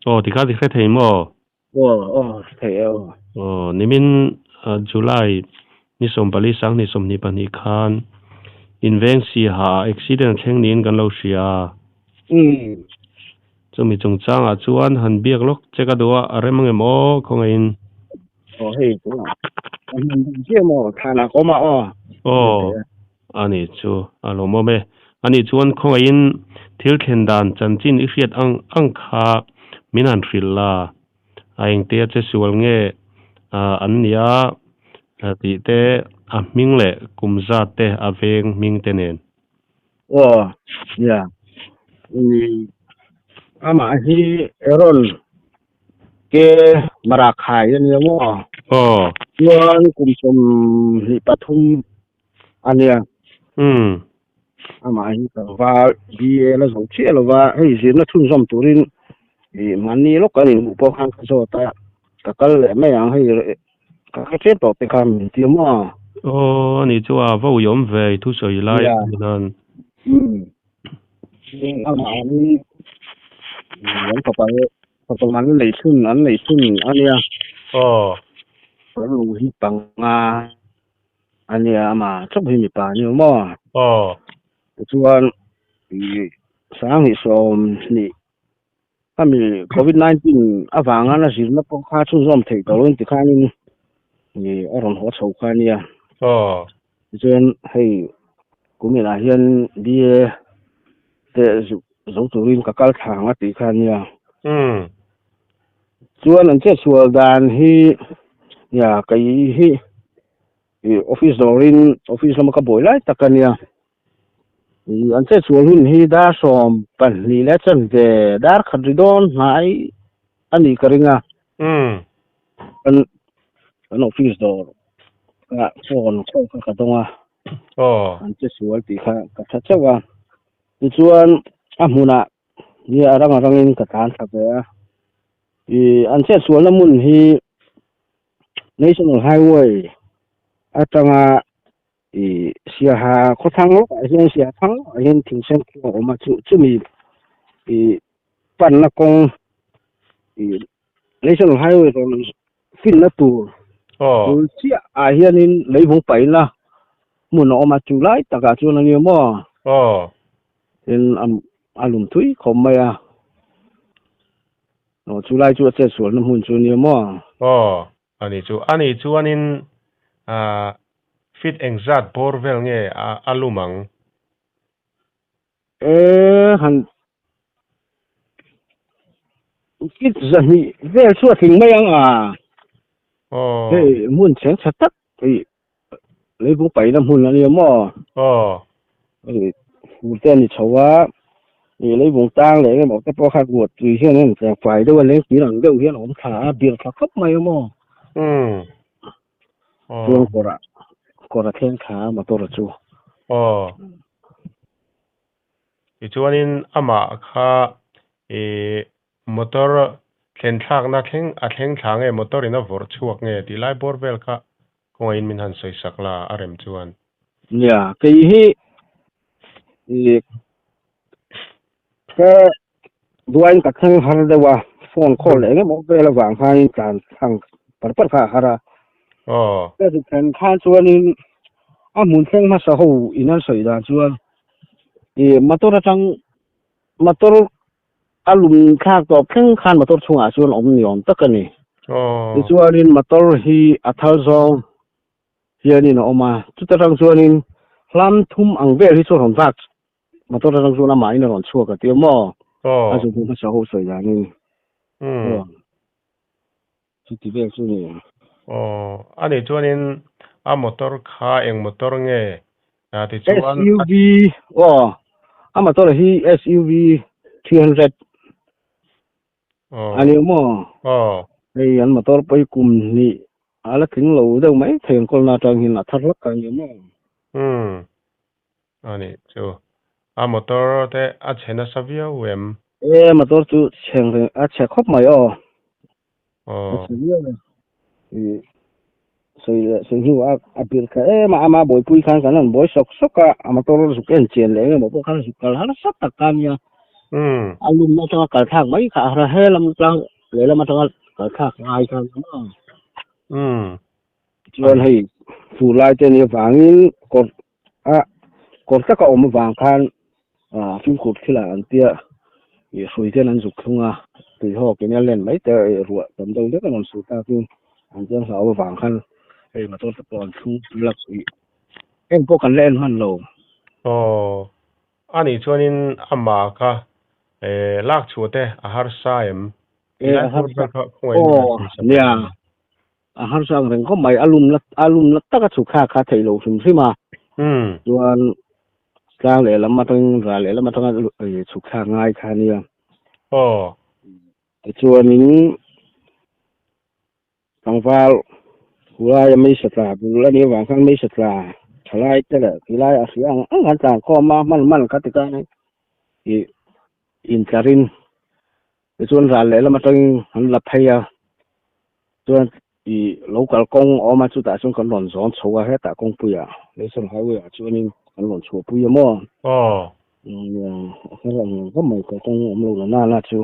哦，你看题目thấy你们July 你送巴黎上你送你巴你看 invention 哈 accident 青年กัน老师啊就มีจงจ้างชวนหันเบียกลกเจ้าตัวอะไรมั่งหมอคงเองhey cũng mình chưa mà thà là có màอันนี้ชัวลงมาไหมอันนี้ชวนคงเองทิลเคนดานจันจินอีเฟียดอังคามินันฟิลลาเองเตี้ยจะสวลเงี้ยอันนี้ตีเตะมิงเล่กุมซาเตะเวงมิงเตเนนyeah ama hi eron ke marakhai ni mo chuan kum som hi pathum ania ama hi wa bi la so che lo wa hei zin na thun som turin mani lo ka ni po khang so ta ka kal le me yang hei ka che to te kam ti mo 你就话不用为吐水来นั่นama ni yang papaman lei thun ania lu hi pang ania ama chok hi mi pa ni mo chuan sang hi som ni ami covid-19 awanga na sir na po kha chu zom thei to ron ti khanin ni aron ho chho kha nia chuan hei kumina hian bia te zo turin ka kal thanga ti kha nia chuan an che sual dan hi ya kai hi office dorin office lama ka boy lai takania an che sual hun hi da som pan ni le chan de dar khadridon hai ani karinga an office door ka phone ka donga an che sual ti kha ka tha chawa chuan amuna ni arangin ka tan thabe an che sual na mun hi national highway atanga sia ha khothang lo hian sia thang hian thingsen ko ma chumi pan na kong national highway ron fin na tur sia a hian in leibong pai na mun o ma chulai taka chuan ani mo in alum thui khom maya no chulai chu che sual na mun chu ni moอันนี้จูอันนี้fit exat borvel nge alumang han kit zani vel chu thing mai ang hey mun chen chatak lấy bố bảy năm hun là nhiều mò tên thì xấu quá thì lấy vùng tang để cái một cái bao khát ruột tùy hiện nên sẽ phải đâu lấy chỉ là đâu hiện ông thả biển thả khắp mày mò phương có ra thiên khá mà tôi là chú thì chú anh ama kha motor khen thang na khen thang e motor ina vor chuak nge ti lai borvel kha ko in min han soi sakla arem chuan ya cái hi cái duan ka thang har da wa phone call le mo ve la wang hai kan thang par par kha hara cái khen khan chuan in mun theng ma sa ho inan soi da chuan motor atang motor alum khak to pheng khan motor chunga chuan om niom takani chuan in motor hi athal zong hianin oma chutarang chuan in hlam thum ang vel hi chu ron vak motor rang chuan ama in ron chuak ati mo asu bu sa ho soi ya ni chu ti vel chu ni ani chuan in a motor kha eng motor nge ti chuan SUV a motor hi SUV 300 ani mo ei an motor pai kum ni ala thing lo deuh mai theng kol na tang hin a thar lak ka ni mo ani chu a motor te a chena savia wem motor chu cheng a che khop mai savia soi hiu a bir kha ma ama boy pui khan kan boy sok ka amator su ken chen le mo ko khan su kal hala sat tak kan ya alum na ta kal thak mai kha ra he lam tlang le lam ta kal thak ai kan chuan hei fu lai te ni wangin kor ta ka om wang khan phim khut khila an tia i hrui ten an zuk thunga tui ho ke nya len mai te ruwa tam deuh de kan su ta tin an chen hlau wang khan hei ma to ta pon thu lak i eng po kan len han lo ani chuanin ama kha lak chute a har saem a har sa nia a har sa reng ko mai alum la ta ka chu kha thei lo thum thima chuan tlang le lam ma tang ra le lam ma tang chu kha ngai kha nia chuanin tangwal hulai mai satra bula ni wang khang mai satra thalai te la hilai a siang an tang ko ma man ka ti ka ni in karin chuan ra le lam ma tang han la phaya chuan i local kong o ma chu ta chung kan lon zon chua he ta kong puya national highway a chuanin kan lon chua puya mo ko mai ko kong om lo na chu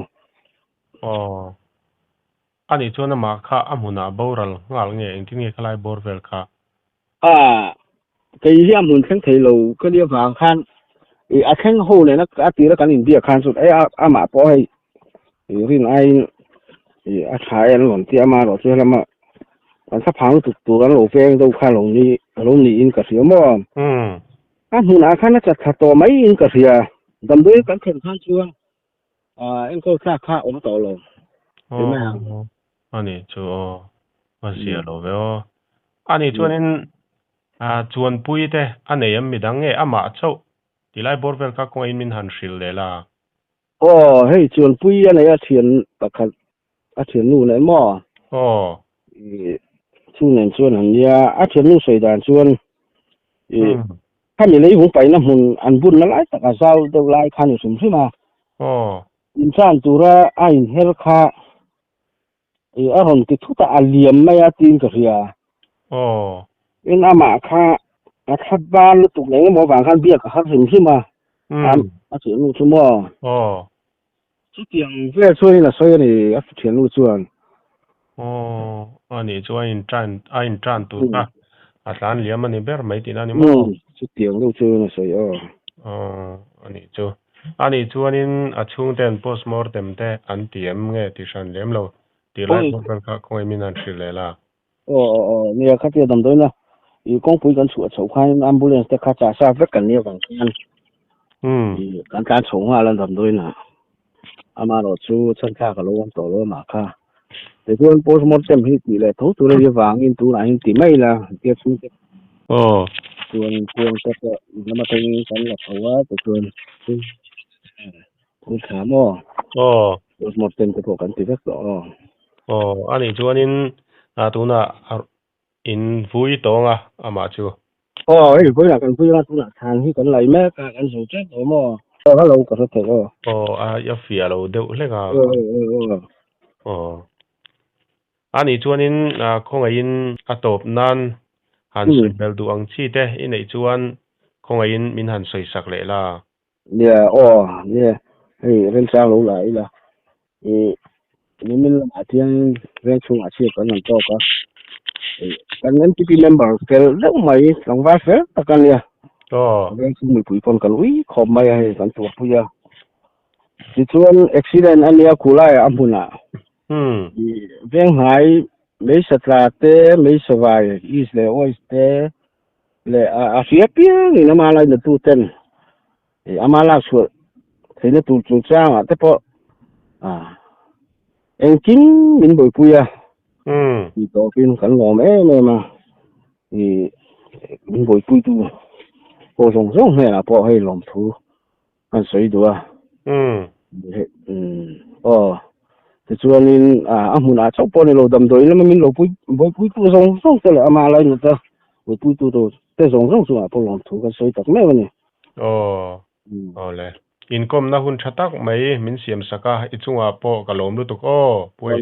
ani chuan ma kha amuna boral ngal nge engtin nge khalai borvel kha cái gì muốn thằng thầy lâu cái địa phương khan thằng hồ này nó cả tí nó cái gì địa khan suốt mà bỏ hay riêng ai thái anh còn tia mà rồi chơi làm mà anh sắp hàng tụt anh lỗ phèn đâu khan lồng ní in cả xíu mà muốn khan nó chặt chặt to mấy in cả xíu đâm đuôi cái thằng khan chưa em có xa khá ổn tàu rồi ani chu mà xia lo veo ani chuan in chuan pui te anei am midang nge ama chau tilai borvel ka ko in min han hril le la hei chuan pui anei a thian pakhat a thian nu nei mo chu nen chuan han ya a thian nu soi dan chuan mi lei hung pai na mun an bun na lai taka zau deuh lai khan sum thima in chan tura a in hel kha a ron ti thuta a liam mai a tin ka ria in ama kha a that ban lu tuk leng mo wang khan bia ka har rim thima a thian nu chu mo chu tiang ve chuan in a soi ni a thian nu chuan ani chuan in tran tu ka a tlan liam ani ber mai tin ani mo chu tiang lu chu na soi ani chuanin a chung ten postmortem te an tiam nge ti san lem lo ti lai borvel kha khoi min an hril le la nia kha tia dam doi na i kong pui kan chu chho khan ambulance te kha cha sa vek kan nia wang khan kan chho nga lan dam doi na ama ro chu chan kha ka lo am to lo ma kha te chuan postmortem hi ti le tho tu le wang in tu na hin ti mai la tia chu chuan te ka lama thing kan la thawa te chuan kun kha mo postmortem te pho kan ti vek lo ani chuanin tuna in vui tonga ama chu hei voi la kan vui la tu na thang hi kan lai me ka kan so che to mo hello ka sa te ya fia lo deuh hleka ani chuanin khongain atop nan han soi bel du ang chi te in ei chuan khongain min han soi sak le la hei ren sang lo lai la ni min la tiang ren chung a chi kan to ka kan NPP member fel deuh mai lang va fel ta kan ya ren chung mi pui pon kan ui khom mai hei kan tu puya ti chuan accident ania khulai amuna veng hai mấy satra te mấy savai is le ois te le a fiapia ni na mala na tu ten amala su thế nó tu tu cha mà te po en kin min boy puya thì to pin kan ngom mà thì min boy pui tu po song he la po he lom thu an soi du thì chuan in mun a chau po ni lo dam doi na min lo pui tu song te la ama lai na ta boy pui tu to te song su a po lom thu kan soi tak me ni le income na hun thatak mai min siam saka ichunga po kalom lu tuk pui